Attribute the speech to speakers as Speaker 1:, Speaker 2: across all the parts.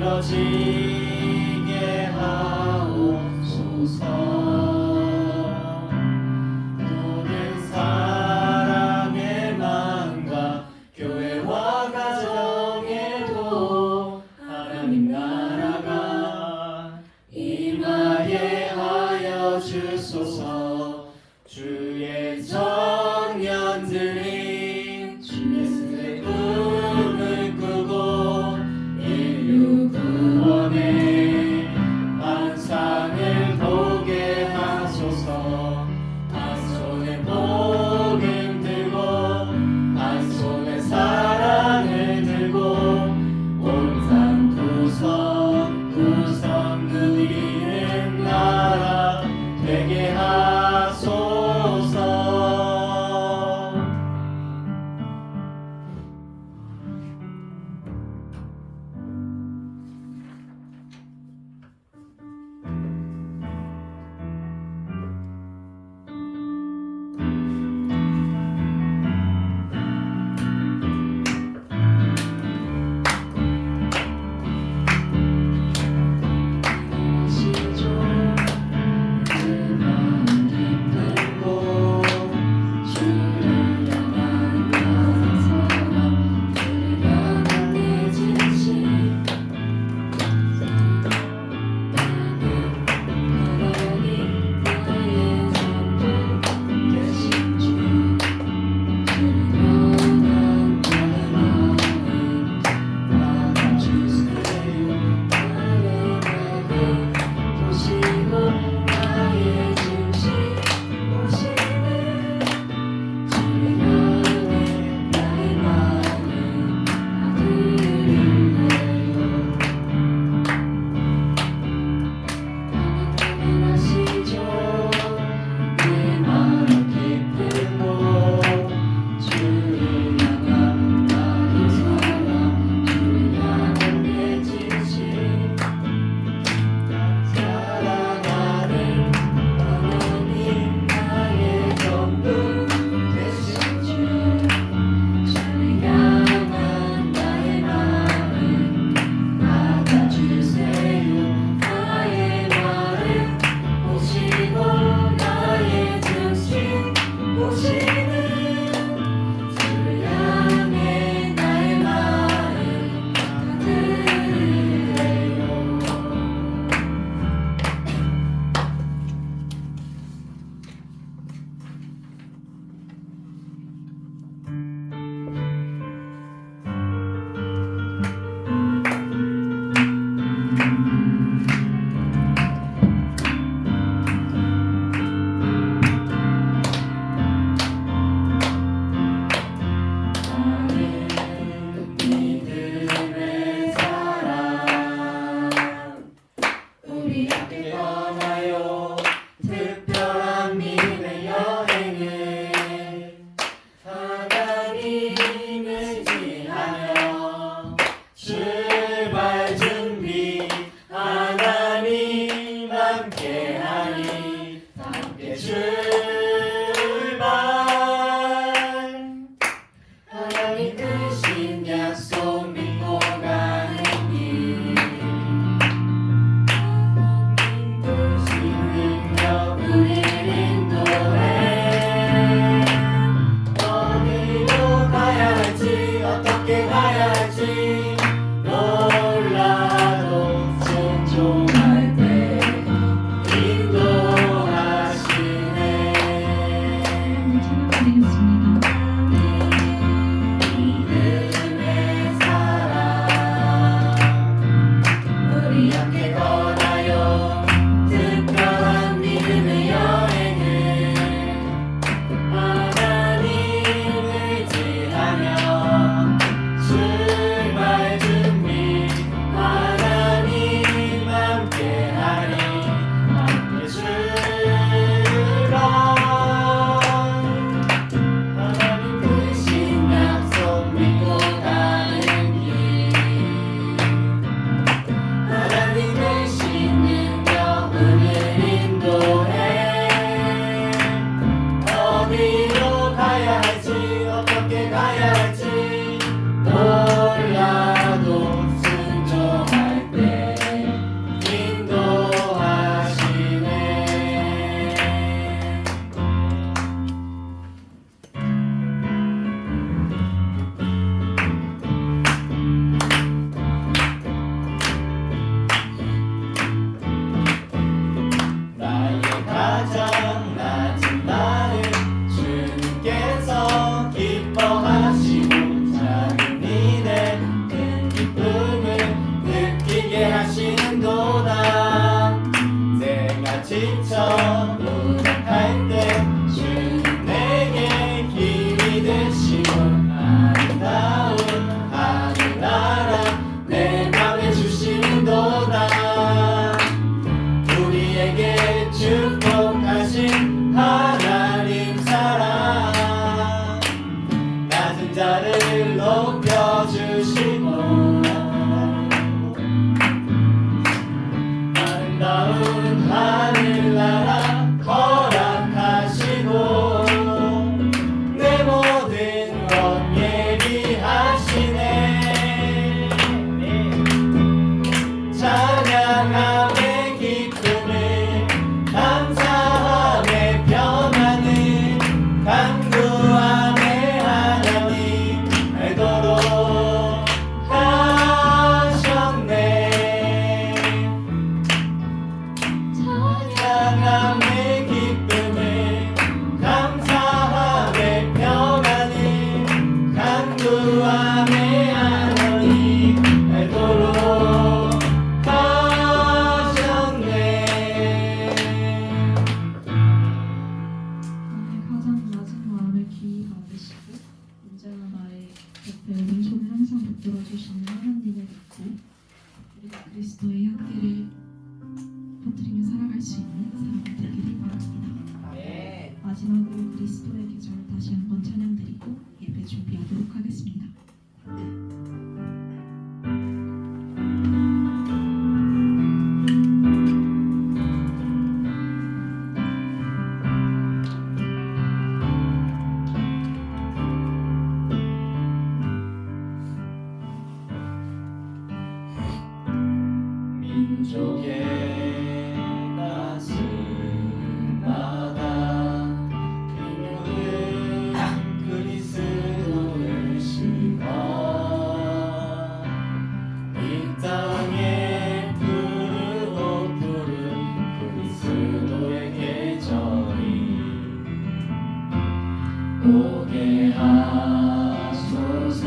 Speaker 1: 이뤄지게 하옵소서. 모든 사람의 마음과 교회와 가정에도 하나님 나라가 임하게 하여 주소서. 주의 청년들이 예수의 꿈을 꾸고 인류 구원의 환상을 보게
Speaker 2: 그리스도의 향기를 퍼뜨리며 살아갈 수 있는 사람이 되기를 바랍니다.
Speaker 1: 아멘.
Speaker 2: 마지막으로 그리스도의 계절 다시 한번 찬양드리고 예배 준비하도록 하겠습니다.
Speaker 1: 민족의 가슴마다 빈모든 그리스도를 심어 이 땅에 푸르고 푸른 그리스도의 계절이 오게 하소서.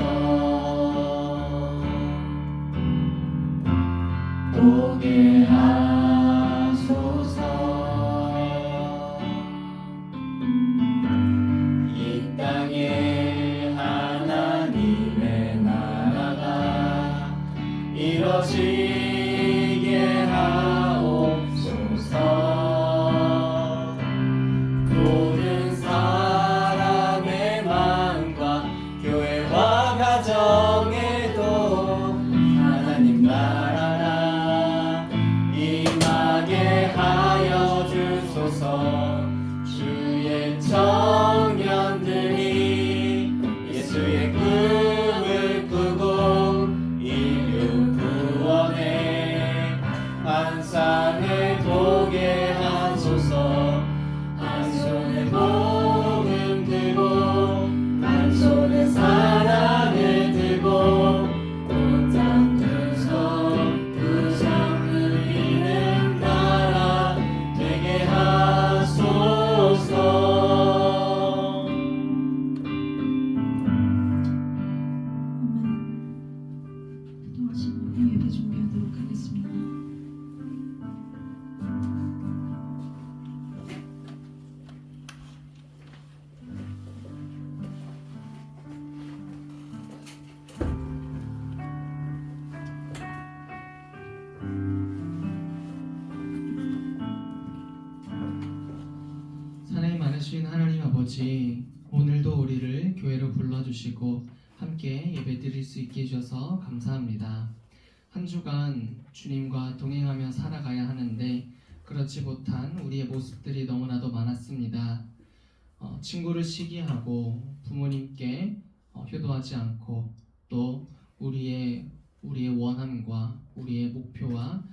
Speaker 1: 오게 하소서. 이 땅에 하나님의 나라가 이뤄지게 하옵소서. 모든 사람의 마음과 교회와 가정에도 하나님 나라가 임하게 하여 주소서. 주의 청년들이 예수의 꿈을 꾸고 인류 구원의 환상을 보게 하소서. 한 손에 복음 들고 한 손에 사랑을 들고 온 땅 두성 누리는 나라 되게 하소서.
Speaker 2: 아멘. 기도하시고 예배 준비하도록 하겠습니다.
Speaker 3: 사랑이 많으신 하나님 아버지, 오늘도 우리를 교회로 불러주시고 함께 예배드릴 수 있게 해주셔서 감사합니다. 한 주간 주님과 동행하며 살아가야 하는데 그렇지 못한 우리의 모습들이 너무나도 많았습니다. 친구를 시기하고 부모님께 효도하지 않고 또 우리의 원함과 우리의 목표와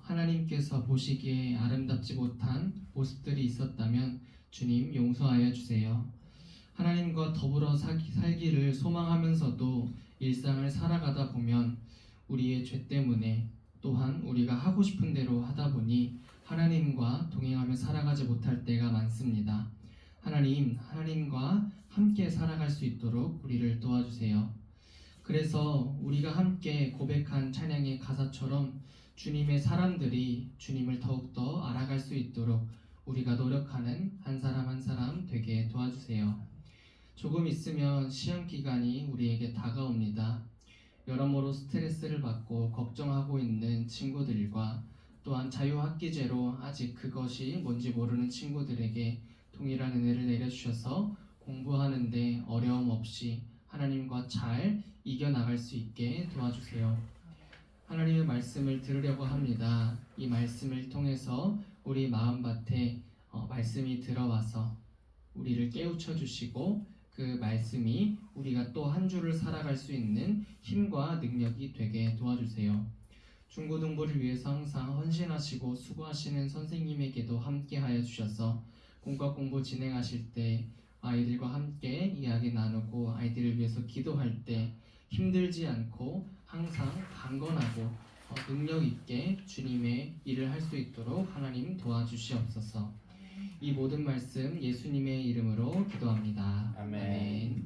Speaker 3: 하나님께서 보시기에 아름답지 못한 모습들이 있었다면 주님 용서하여 주세요. 하나님과 더불어 살기를 소망하면서도 일상을 살아가다 보면 우리의 죄 때문에 또한 우리가 하고 싶은 대로 하다 보니 하나님과 동행하며 살아가지 못할 때가 많습니다. 하나님과 함께 살아갈 수 있도록 우리를 도와주세요. 그래서 우리가 함께 고백한 찬양의 가사처럼 주님의 사람들이 주님을 더욱더 알아갈 수 있도록 우리가 노력하는 한 사람 한 사람 되게 도와주세요. 조금 있으면 시험 기간이 우리에게 다가옵니다. 여러모로 스트레스를 받고 걱정하고 있는 친구들과 또한 자유학기제로 아직 그것이 뭔지 모르는 친구들에게 동일한 은혜를 내려주셔서 공부하는데 어려움 없이 하나님과 잘 이겨나갈 수 있게 도와주세요. 하나님의 말씀을 들으려고 합니다. 이 말씀을 통해서 우리 마음밭에 말씀이 들어와서 우리를 깨우쳐 주시고 그 말씀이 우리가 또 한 주를 살아갈 수 있는 힘과 능력이 되게 도와주세요. 중고등부를 위해서 항상 헌신하시고 수고하시는 선생님에게도 함께하여 주셔서 공과 공부 진행하실 때 아이들과 함께 이야기 나누고 아이들을 위해서 기도할 때 힘들지 않고 항상 강건하고 능력 있게 주님의 일을 할 수 있도록 하나님 도와주시옵소서. 이 모든 말씀 예수님의 이름으로 기도합니다.
Speaker 1: 아멘.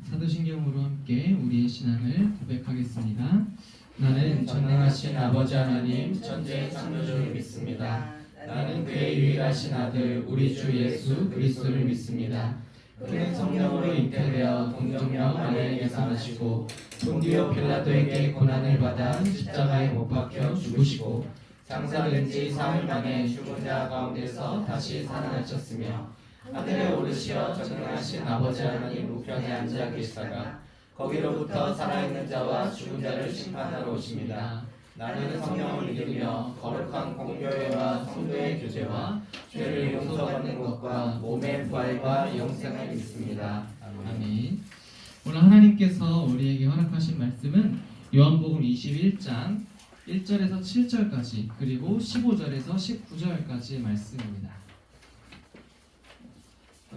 Speaker 3: 사도신경으로 함께 우리의 신앙을 고백하겠습니다. 나는 전능하신 아버지 하나님
Speaker 1: 천지의 창조주를 믿습니다. 나는 그의 유일하신 아들 우리 주 예수 그리스도를 믿습니다. 그는 성령으로 잉태되어 동정녀 마리아에게서 나시고 본디오 빌라도에게 고난을 받아 십자가에 못 박혀 죽으시고 장사된 지 사흘 만에 죽은 자 가운데서 다시 살아나셨으며 하늘에 오르시어 전능하신 아버지 하나님 우편에 앉아 계시다가 거기로부터 살아있는 자와 죽은 자를 심판하러 오십니다. 나는 성령을 믿으며 거룩한 공교회와 성도의 교제와 죄를 용서받는 것과 몸의 부활과 영생을 믿습니다.
Speaker 3: 아멘. 오늘 하나님께서 우리에게 허락하신 말씀은 요한복음 21장 1절에서 7절까지 그리고 15절에서 19절까지의 말씀입니다.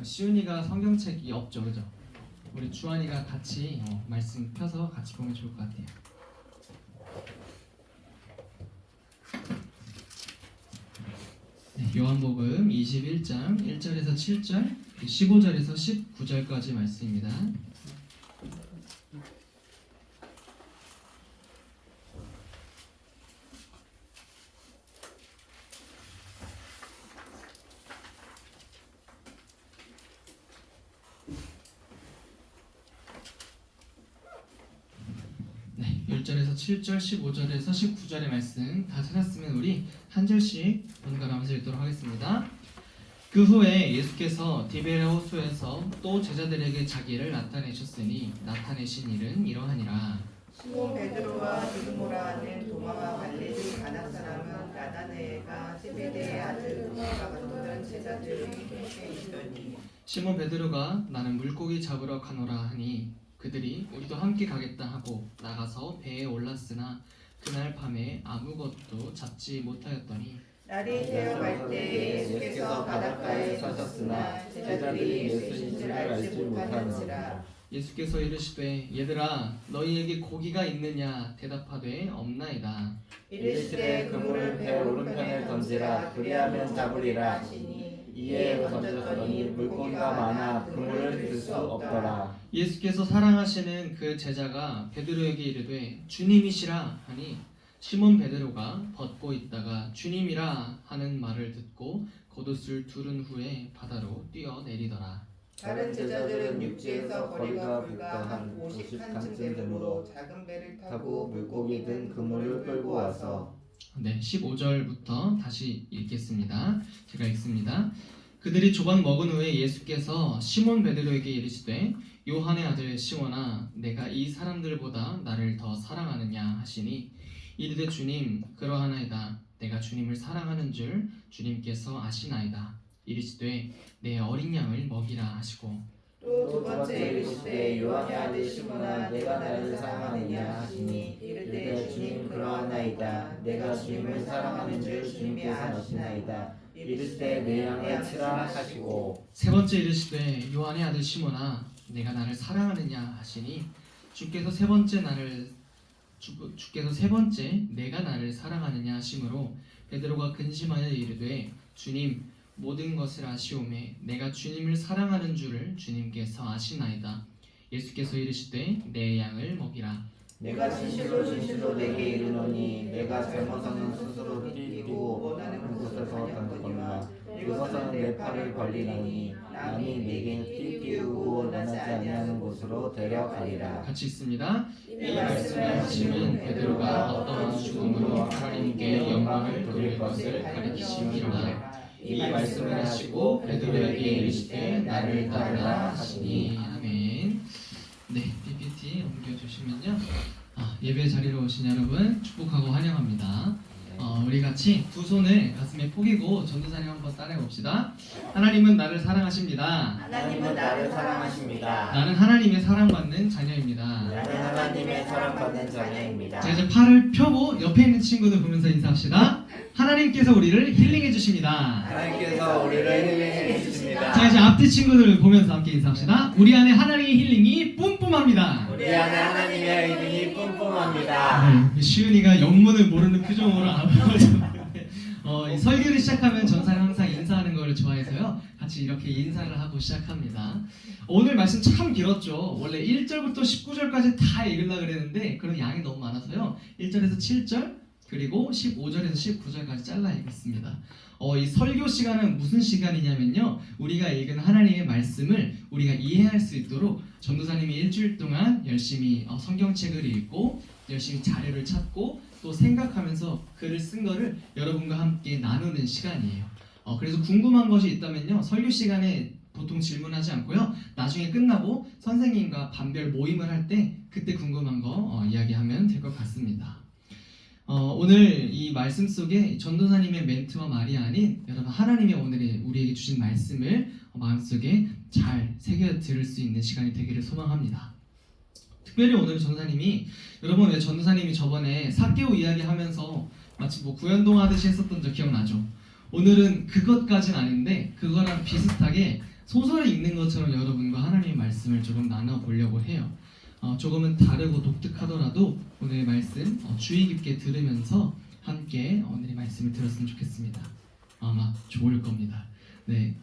Speaker 3: 시훈이가 성경책이 없죠, 그죠? 우리 주한이가 같이 말씀 펴서 같이 보면 좋을 것 같아요. 네, 요한복음 21장 1절에서 7절, 15절에서 19절까지 말씀입니다. 네, 1절에서 7절, 15절에서 19절의 말씀 다 찾았으면 우리 한 절씩 번갈아가면서 읽도록 하겠습니다. 그 후에 예수께서 디베레 호수에서 또 제자들에게 자기를 나타내셨으니 나타내신 일은 이러하니라.
Speaker 4: 시몬 베드로와 디두모라 하는 도마와 갈릴리 가나 사람은 나다나엘과 세베대의 아들 호세가 만드는 제자들이 함께 있더니
Speaker 3: 시몬 베드로가 나는 물고기 잡으러 가노라 하니 그들이 우리도 함께 가겠다 하고 나가서 배에 올랐으나 그날 밤에 아무것도 잡지 못하였더니
Speaker 4: 날이 새어갈 때 예수께서 바닷가에 서셨으나 제자들이 예수인 줄 알지 못하는지라.
Speaker 3: 예수께서 이르시되 얘들아 너희에게 고기가 있느냐 대답하되 없나이다.
Speaker 4: 이르시되 그물을 배 오른편에 던지라 그리하면 잡으리라 하시니 이에 던졌더니 물고기가 많아 그물을 들 수 없더라.
Speaker 3: 예수께서 사랑하시는 그 제자가 베드로에게 이르되 주님이시라 하니 시몬 베드로가 벗고 있다가 주님이라 하는 말을 듣고 겉옷을 두른 후에 바다로 뛰어내리더라.
Speaker 4: 다른 제자들은 육지에서 거리가 불과 한 50칸쯤 되므로 작은 배를 타고 물고기 든 그물을 끌고 와서
Speaker 3: 네, 15절부터 다시 읽겠습니다. 제가 읽습니다. 그들이 조각 먹은 후에 예수께서 시몬 베드로에게 이르시되 요한의 아들 시몬아 내가 이 사람들보다 나를 더 사랑하느냐 하시니 이르되 주님 그러하나이다. 내가 주님을 사랑하는 줄 주님께서 아시나이다. 이르시되 내 어린 양을 먹이라 하시고
Speaker 4: 또 두 번째 이르시되 요한의 아들 시몬아 내가 나를 사랑하느냐 하시니 이르되 주님 그러하나이다. 내가 주님을 사랑하는 줄 주님께서 아시나이다. 이르시되 내 양을 치라 하시고
Speaker 3: 세 번째 이르시되 요한의 아들 시몬아 내가 나를 사랑하느냐 하시니 주께서 세 번째 내가 나를 사랑하느냐 하심으로 베드로가 근심하여 이르되 주님 모든 것을 아시오매 내가 주님을 사랑하는 줄을 주님께서 아시나이다. 예수께서 이르시되 내 양을 먹이라.
Speaker 4: 내가 진실로 진실로 내게 이르노니 내가 잘못하면 스스로 뛰고 원하는 곳에서 다녔거니와 그것은 내 팔을 벌리나니 남이 내게 띄우고 원하지 아니하는 곳으로 데려가리라.
Speaker 3: 같이 있습니다.
Speaker 4: 이
Speaker 3: 말씀을 하시면 베드로가 어떠한 죽음으로 하나님께 영광을 돌릴 것을 가리키심이로다. 이 말씀을 하시고 베드로에게 이르시되 나를 따르라 하시니 아멘. 네, PPT 옮겨주시면요. 예배 자리로 오신 여러분 축복하고 환영합니다. 우리 같이 두 손을 가슴에 포개고 전도사님 한번 따라해 봅시다. 하나님은 나를 사랑하십니다.
Speaker 4: 하나님은 나를 사랑하십니다.
Speaker 3: 나는 하나님의 사랑받는 자녀입니다.
Speaker 4: 나는 하나님의 사랑받는 자녀입니다.
Speaker 3: 자, 이제 팔을 펴고 옆에 있는 친구들 보면서 인사합시다. 하나님께서 우리를 힐링해 주십니다.
Speaker 1: 하나님께서 우리를 힐링해 주십니다.
Speaker 3: 자, 이제 앞뒤 친구들을 보면서 함께 인사합시다. 우리 안에 하나님의 힐링이 뿜뿜합니다.
Speaker 1: 우리 안에 하나님의 힐링이 뿜뿜합니다.
Speaker 3: 네, 시은이가 영문을 모르는 표정으로 이 설교를 시작하면 전사는 항상 인사하는 걸 좋아해서요. 같이 이렇게 인사를 하고 시작합니다. 오늘 말씀 참 길었죠. 원래 1절부터 19절까지 다 읽으려고 그랬는데 그런 양이 너무 많아서요. 1절에서 7절, 그리고 15절에서 19절까지 잘라야겠습니다. 이 설교 시간은 무슨 시간이냐면요, 우리가 읽은 하나님의 말씀을 우리가 이해할 수 있도록 전도사님이 일주일 동안 열심히 성경책을 읽고 열심히 자료를 찾고 또 생각하면서 글을 쓴 거를 여러분과 함께 나누는 시간이에요. 그래서 궁금한 것이 있다면요, 설교 시간에 보통 질문하지 않고요, 나중에 끝나고 선생님과 반별 모임을 할 때 그때 궁금한 거 이야기하면 될 것 같습니다. 오늘 이 말씀 속에 전도사님의 멘트와 말이 아닌 여러분 하나님의 오늘의 우리에게 주신 말씀을 마음속에 잘 새겨 들을 수 있는 시간이 되기를 소망합니다. 특별히 오늘 전도사님이, 여러분 왜 전도사님이 저번에 삭개오 이야기하면서 마치 구연동 하듯이 했었던 저 기억나죠? 오늘은 그것까진 아닌데 그거랑 비슷하게 소설을 읽는 것처럼 여러분과 하나님의 말씀을 조금 나눠보려고 해요. 조금은 다르고 독특하더라도 오늘의 말씀 주의 깊게 들으면서 함께 오늘의 말씀을 들었으면 좋겠습니다. 아마 좋을 겁니다. 네,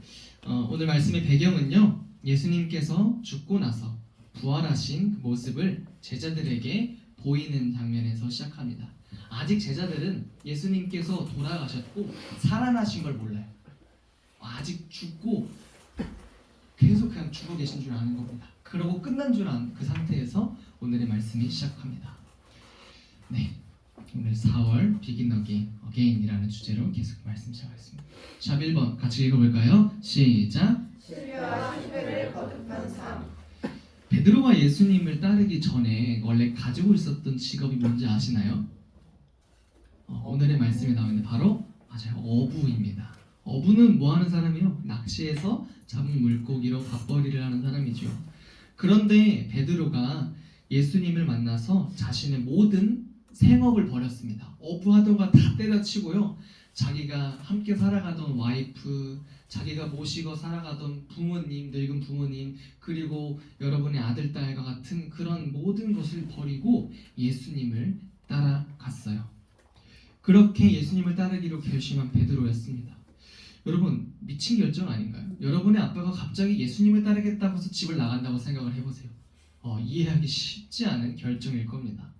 Speaker 3: 오늘 말씀의 배경은요, 예수님께서 죽고 나서 부활하신 그 모습을 제자들에게 보이는 장면에서 시작합니다. 아직 제자들은 예수님께서 돌아가셨고 살아나신 걸 몰라요. 아직 죽고 계속 그냥 죽어 계신 줄 아는 겁니다. 그러고 끝난 줄 아는 그 상태에서 오늘의 말씀이 시작합니다. 네, 오늘 4월 Begin Again이라는 주제로 계속 말씀 시작하겠습니다. 샵 1번 같이 읽어볼까요? 시작.
Speaker 4: 신뢰와 신뢰를 거듭한 삶.
Speaker 3: 베드로가 예수님을 따르기 전에 원래 가지고 있었던 직업이 뭔지 아시나요? 오늘의 말씀에 나오는데 바로 맞아요, 어부입니다. 어부는 뭐 하는 사람이요? 낚시해서 잡은 물고기로 밥벌이를 하는 사람이죠. 그런데 베드로가 예수님을 만나서 자신의 모든 생업을 버렸습니다. 어부하다가 다 때려치고요, 자기가 함께 살아가던 와이프, 자기가 모시고 살아가던 부모님, 늙은 부모님, 그리고 여러분의 아들, 딸과 같은 그런 모든 것을 버리고 예수님을 따라갔어요. 그렇게 예수님을 따르기로 결심한 베드로였습니다. 여러분, 미친 결정 아닌가요? 여러분의 아빠가 갑자기 예수님을 따르겠다고 해서 집을 나간다고 생각을 해보세요. 이해하기 쉽지 않은 결정일 겁니다.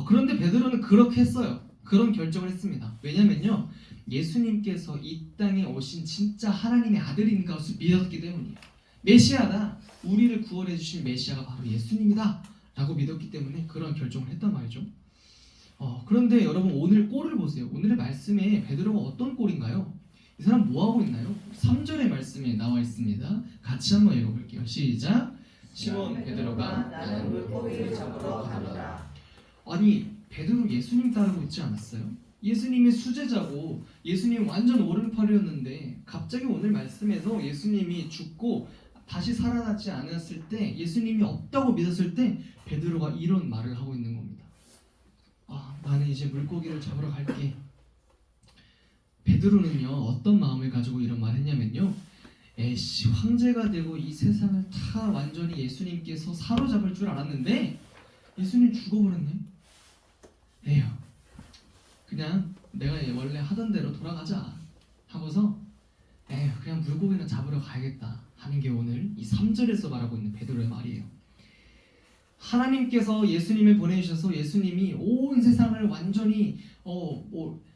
Speaker 3: 그런데 베드로는 그렇게 했어요. 그런 결정을 했습니다. 왜냐면요, 예수님께서 이 땅에 오신 진짜 하나님의 아들인 것을 믿었기 때문이에요. 메시아다, 우리를 구원해 주실 메시아가 바로 예수님이다 라고 믿었기 때문에 그런 결정을 했단 말이죠. 그런데 여러분, 오늘 꼴을 보세요. 오늘의 말씀에 베드로가 어떤 꼴인가요? 이 사람 뭐하고 있나요? 3절의 말씀에 나와 있습니다. 같이 한번 읽어볼게요. 시작. 시몬 베드로가
Speaker 4: 나는 물고기를 잡으러 가노라.
Speaker 3: 아니, 베드로 예수님 따르고 있지 않았어요? 예수님의 수제자고 예수님 완전 오른팔이었는데 갑자기 오늘 말씀에서 예수님이 죽고 다시 살아나지 않았을 때, 예수님이 없다고 믿었을 때 베드로가 이런 말을 하고 있는 겁니다. 나는 이제 물고기를 잡으러 갈게. 베드로는요, 어떤 마음을 가지고 이런 말을 했냐면요, 에이씨, 황제가 되고 이 세상을 다 완전히 예수님께서 사로잡을 줄 알았는데 예수님 죽어버렸네. 에휴, 그냥 내가 원래 하던 대로 돌아가자 하고서 그냥 물고기나 잡으러 가야겠다 하는 게 오늘 이 3절에서 말하고 있는 베드로의 말이에요. 하나님께서 예수님을 보내주셔서 예수님이 온 세상을 완전히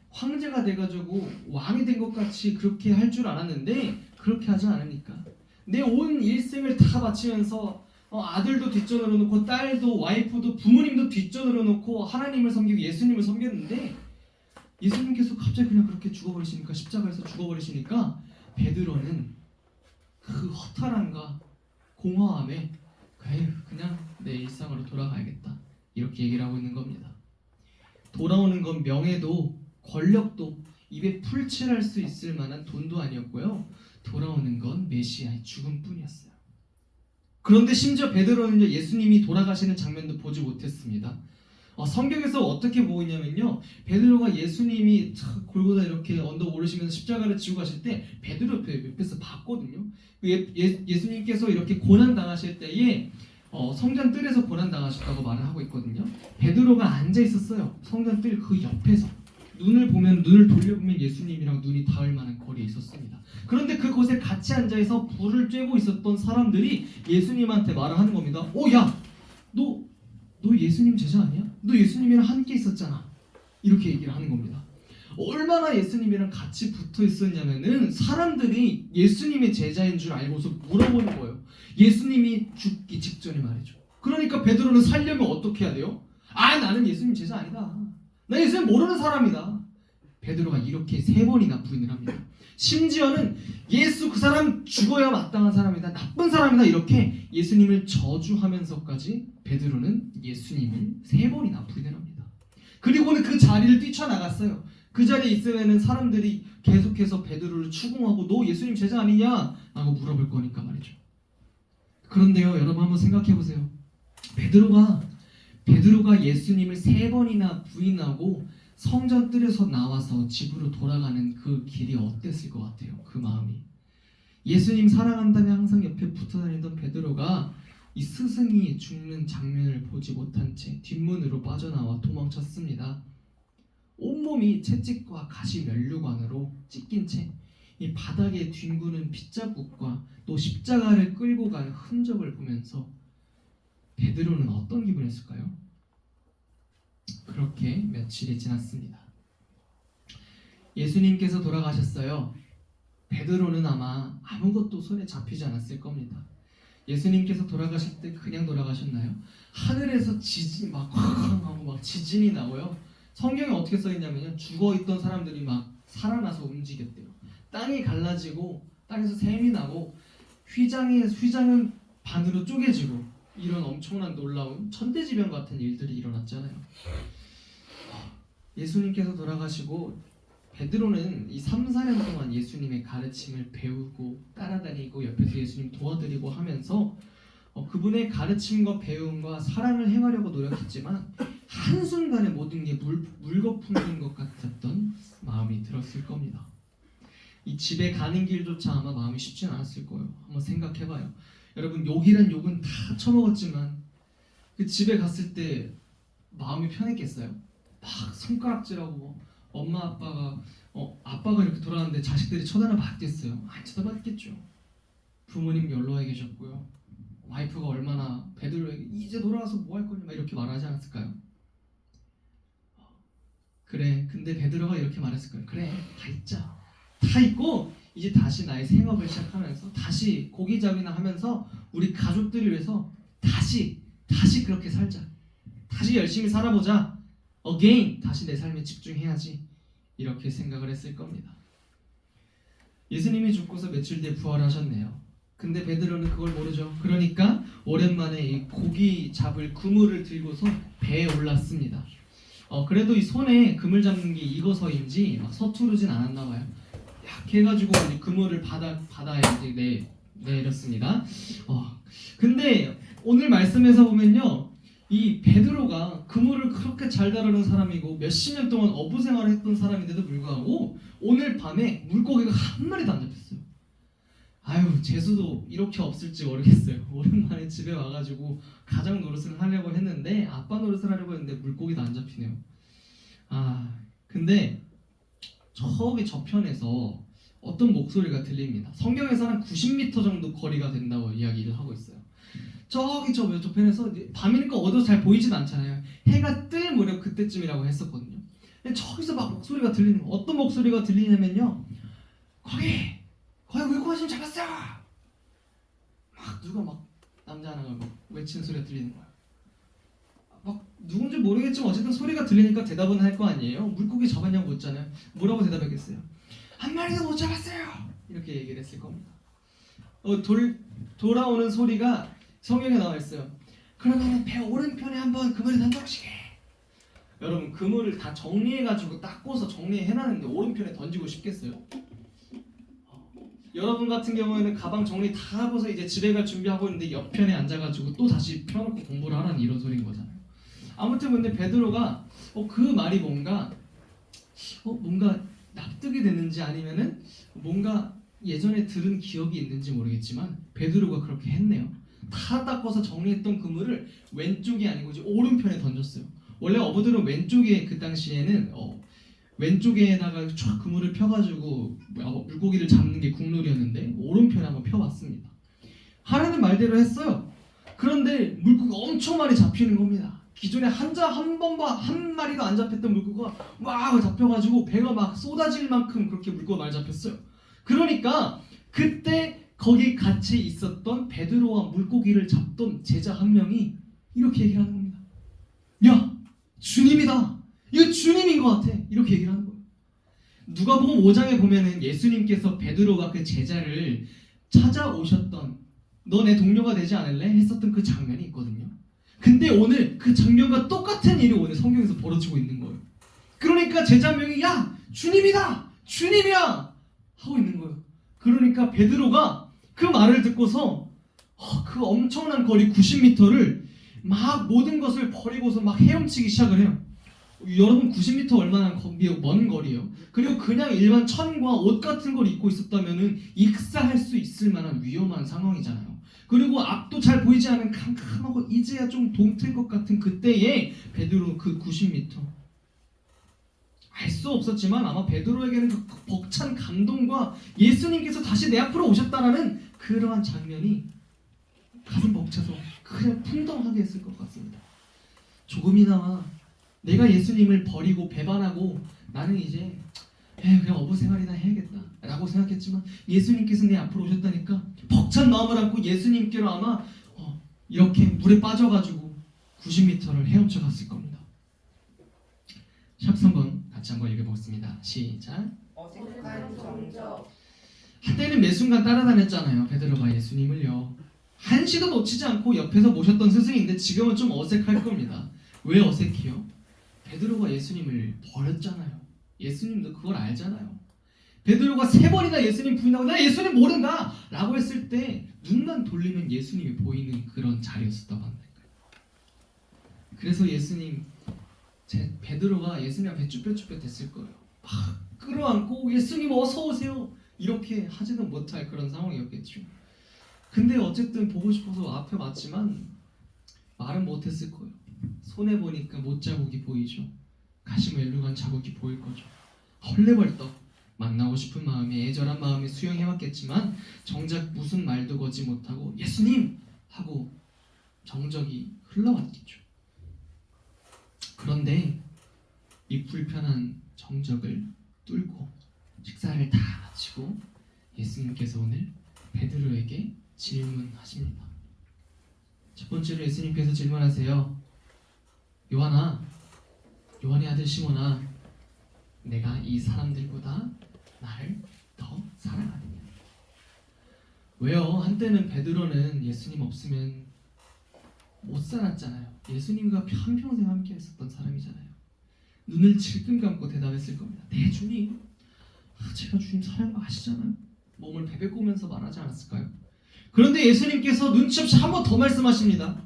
Speaker 3: 황제가 돼가지고 왕이 된 것 같이 그렇게 할 줄 알았는데 그렇게 하지 않으니까 내 온 일생을 다 바치면서 아들도 뒷전으로 놓고 딸도 와이프도 부모님도 뒷전으로 놓고 하나님을 섬기고 예수님을 섬겼는데 예수님께서 갑자기 그냥 그렇게 죽어버리시니까, 십자가에서 죽어버리시니까 베드로는 그 허탈함과 공허함에 그냥 내 일상으로 돌아가야겠다 이렇게 얘기를 하고 있는 겁니다. 돌아오는 건 명예도 권력도 입에 풀칠할 수 있을 만한 돈도 아니었고요, 돌아오는 건 메시아의 죽음뿐이었어요. 그런데 심지어 베드로는요, 예수님이 돌아가시는 장면도 보지 못했습니다. 성경에서 어떻게 보이냐면요, 베드로가 예수님이 골고다 이렇게 언덕 오르시면서 십자가를 지고 가실 때 베드로 옆에서 봤거든요. 예수님께서 이렇게 고난 당하실 때에 성전 뜰에서 고난 당하셨다고 말을 하고 있거든요. 베드로가 앉아 있었어요. 성전 뜰 그 옆에서. 눈을 돌려보면 예수님이랑 눈이 닿을 만한 거리에 있었습니다. 그런데 그곳에 같이 앉아서 불을 쬐고 있었던 사람들이 예수님한테 말을 하는 겁니다. 야, 너 예수님 제자 아니야? 너 예수님이랑 함께 있었잖아. 이렇게 얘기를 하는 겁니다. 얼마나 예수님이랑 같이 붙어 있었냐면은 사람들이 예수님의 제자인 줄 알고서 물어보는 거예요. 예수님이 죽기 직전에 말이죠. 그러니까 베드로는 살려면 어떻게 해야 돼요? 아, 나는 예수님 제자 아니다. 나 예수님 모르는 사람이다. 베드로가 이렇게 3번이나 부인을 합니다. 심지어는 예수 그 사람 죽어야 마땅한 사람이다. 나쁜 사람이다. 이렇게 예수님을 저주하면서까지 베드로는 예수님을 3번이나 부인을 합니다. 그리고는 그 자리를 뛰쳐나갔어요. 그 자리에 있으면 사람들이 계속해서 베드로를 추궁하고 너 예수님 제자 아니냐? 라고 물어볼 거니까 말이죠. 그런데요, 여러분 한번 생각해 보세요. 베드로가 예수님을 3번이나 부인하고 성전 뜰에서 나와서 집으로 돌아가는 그 길이 어땠을 것 같아요? 그 마음이. 예수님 사랑한다며 항상 옆에 붙어 다니던 베드로가 이 스승이 죽는 장면을 보지 못한 채 뒷문으로 빠져나와 도망쳤습니다. 온몸이 채찍과 가시 면류관으로 찢긴 채 이 바닥에 뒹구는 핏자국과 또 십자가를 끌고 간 흔적을 보면서 베드로는 어떤 기분이었을까요? 그렇게 며칠이 지났습니다. 예수님께서 돌아가셨어요. 베드로는 아마 아무것도 손에 잡히지 않았을 겁니다. 예수님께서 돌아가실 때 그냥 돌아가셨나요? 하늘에서 지진이 막 하고 막 지진이 나고요. 성경에 어떻게 써 있냐면요, 죽어 있던 사람들이 막 살아나서 움직였대요. 땅이 갈라지고 땅에서 샘이 나고 휘장은 반으로 쪼개지고 이런 엄청난 놀라운 천대지변 같은 일들이 일어났잖아요. 예수님께서 돌아가시고 베드로는 이 3, 4년 동안 예수님의 가르침을 배우고 따라다니고 옆에서 예수님 도와드리고 하면서 그분의 가르침과 배움과 사랑을 행하려고 노력했지만 한순간에 모든 게 물거품인 것 같았던 마음이 들었을 겁니다. 이 집에 가는 길조차 아마 마음이 쉽진 않았을 거예요. 한번 생각해봐요. 여러분, 욕이란 욕은 다 처먹었지만 그 집에 갔을 때 마음이 편했겠어요? 막 손가락질하고 엄마 아빠가 이렇게 돌아왔는데 자식들이 쳐다나 봤겠어요? 안 쳐다봤겠죠. 부모님 연로해 계셨고요. 와이프가 얼마나 베드로에게 이제 돌아와서 뭐 할 거냐 막 이렇게 말하지 않았을까요? 그래, 근데 베드로가 이렇게 말했을 거예요. 그래, 다 잊자. 다 잊고 이제 다시 나의 생업을 시작하면서 다시 고기잡이나 하면서 우리 가족들을 위해서 다시 그렇게 살자. 다시 열심히 살아보자. Again, 다시 내 삶에 집중해야지. 이렇게 생각을 했을 겁니다. 예수님이 죽고서 며칠 뒤에 부활하셨네요. 근데 베드로는 그걸 모르죠. 그러니까 오랜만에 이 고기 잡을 그물을 들고서 배에 올랐습니다. 그래도 이 손에 그물 잡는 게 익어서인지 막 서투르진 않았나 봐요. 약해 가지고 그물을 바다에 이제 내렸습니다. 근데 오늘 말씀에서 보면요, 이 베드로가 그물을 그렇게 잘 다루는 사람이고 몇십 년 동안 어부 생활을 했던 사람인데도 불구하고 오늘 밤에 물고기가 한 마리도 안 잡혔어요. 아유, 재수도 이렇게 없을지 모르겠어요. 오랜만에 집에 와가지고 가장 노릇을 하려고 했는데 아빠 노릇을 하려고 했는데 물고기도 안 잡히네요. 근데 저기 저편에서 어떤 목소리가 들립니다. 성경에서는 한 90m 정도 거리가 된다고 이야기를 하고 있어요. 저기 저편에서 밤이니까 어두워서 잘 보이진 않잖아요. 해가 뜰 무렵 그때쯤이라고 했었거든요. 근데 저기서 막 목소리가 들리는 거예요. 어떤 목소리가 들리냐면요, 거기 물고기 좀 잡았어! 막 누가 막 남자 하나가 막 외치는 소리가 들리는 거예요. 막 누군지 모르겠지만 어쨌든 소리가 들리니까 대답은 할 거 아니에요. 물고기 잡았냐고 묻잖아요. 뭐라고 대답했겠어요? 한 마리도 못 잡았어요! 이렇게 얘기를 했을 겁니다. 돌아오는 소리가 성경에 나와 있어요. 그러면 배 오른편에 한번 그물을 던져보시게. 여러분, 그물을 다 정리해가지고 닦고서 정리해놨는데 오른편에 던지고 싶겠어요? 여러분 같은 경우에는 가방 정리 다 하고서 이제 집에 갈 준비하고 있는데 옆편에 앉아가지고 또 다시 펴놓고 공부를 하라는 이런 소리인 거잖아요. 아무튼 근데 베드로가 그 말이 뭔가 납득이 되는지 아니면은 뭔가 예전에 들은 기억이 있는지 모르겠지만 베드로가 그렇게 했네요. 다 닦아서 정리했던 그물을 왼쪽이 아니고 이제 오른편에 던졌어요. 원래 어부들은 왼쪽에 그 당시에는 왼쪽에다가 쫙 그물을 펴가지고 물고기를 잡는 게 국룰이었는데 오른편에 한번 펴봤습니다. 하라는 말대로 했어요. 그런데 물고기가 엄청 많이 잡히는 겁니다. 기존에 한 마리도 안 잡혔던 물고기가 막 잡혀가지고 배가 막 쏟아질 만큼 그렇게 물고기가 많이 잡혔어요. 그러니까 그때 거기 같이 있었던 베드로와 물고기를 잡던 제자 한 명이 이렇게 얘기를 하는 겁니다. 야, 주님이다. 이거 주님인 것 같아. 이렇게 얘기를 하는 거예요. 누가복음 5장에 보면은 예수님께서 베드로가 그 제자를 찾아오셨던 너 내 동료가 되지 않을래? 했었던 그 장면이 있거든요. 근데 오늘 그 장면과 똑같은 일이 오늘 성경에서 벌어지고 있는 거예요. 그러니까 제자 한 명이 야, 주님이다. 주님이야. 하고 있는 거예요. 그러니까 베드로가 그 말을 듣고서 그 엄청난 거리 90m를 막 모든 것을 버리고서 막 헤엄치기 시작을 해요. 여러분 90m 얼마나 먼 거리예요. 그리고 그냥 일반 천과 옷 같은 걸 입고 있었다면은 익사할 수 있을 만한 위험한 상황이잖아요. 그리고 앞도 잘 보이지 않은 캄캄하고 이제야 좀 동틀 것 같은 그때에 베드로 그 90m 알 수 없었지만 아마 베드로에게는 그 벅찬 감동과 예수님께서 다시 내 앞으로 오셨다라는 그러한 장면이 가슴 벅차서 그냥 풍덩하게 했을 것 같습니다. 조금이나마 내가 예수님을 버리고 배반하고 나는 이제 그냥 어부 생활이나 해야겠다 라고 생각했지만 예수님께서 내 앞으로 오셨다니까 벅찬 마음을 안고 예수님께로 아마 이렇게 물에 빠져가지고 90m를 헤엄쳐 갔을 겁니다. 샵 3번 같이 한번 읽어보겠습니다. 시작.
Speaker 5: 어색한 정적.
Speaker 3: 한때는 매 순간 따라다녔잖아요. 베드로가 예수님을요. 한시도 놓치지 않고 옆에서 모셨던 스승인데 지금은 좀 어색할 겁니다. 왜 어색해요? 베드로가 예수님을 버렸잖아요. 예수님도 그걸 알잖아요. 베드로가 3번이나 예수님 부인하고 나 예수님 모른다 라고 했을 때 눈만 돌리면 예수님이 보이는 그런 자리였었다고 합니다. 그래서 베드로가 예수님 앞에 쭈뼛쭈뼛 됐을 거예요. 막 끌어안고 예수님 어서 오세요 이렇게 하지도 못할 그런 상황이었겠죠. 근데 어쨌든 보고 싶어서 앞에 왔지만 말은 못했을 거예요. 손에 보니까 못자국이 보이죠. 가시며 일루간 자국이 보일 거죠. 헐레벌떡 만나고 싶은 마음에 애절한 마음에 수용해왔겠지만 정작 무슨 말도 거지 못하고 예수님! 하고 정적이 흘러왔겠죠. 그런데 이 불편한 정적을 뚫고 식사를 다 마치고 예수님께서 오늘 베드로에게 질문하십니다. 첫 번째로 예수님께서 질문하세요. 요한의 아들 시몬아, 내가 이 사람들보다 나를 더 사랑하느냐? 왜요? 한때는 베드로는 예수님 없으면 못 살았잖아요. 예수님과 한평생 함께 했었던 사람이잖아요. 눈을 질끈 감고 대답했을 겁니다. 네 주님, 제가 주님 사랑하는 거 아시잖아요. 몸을 베베꼬면서 말하지 않았을까요? 그런데 예수님께서 눈치 없이 한 번 더 말씀하십니다.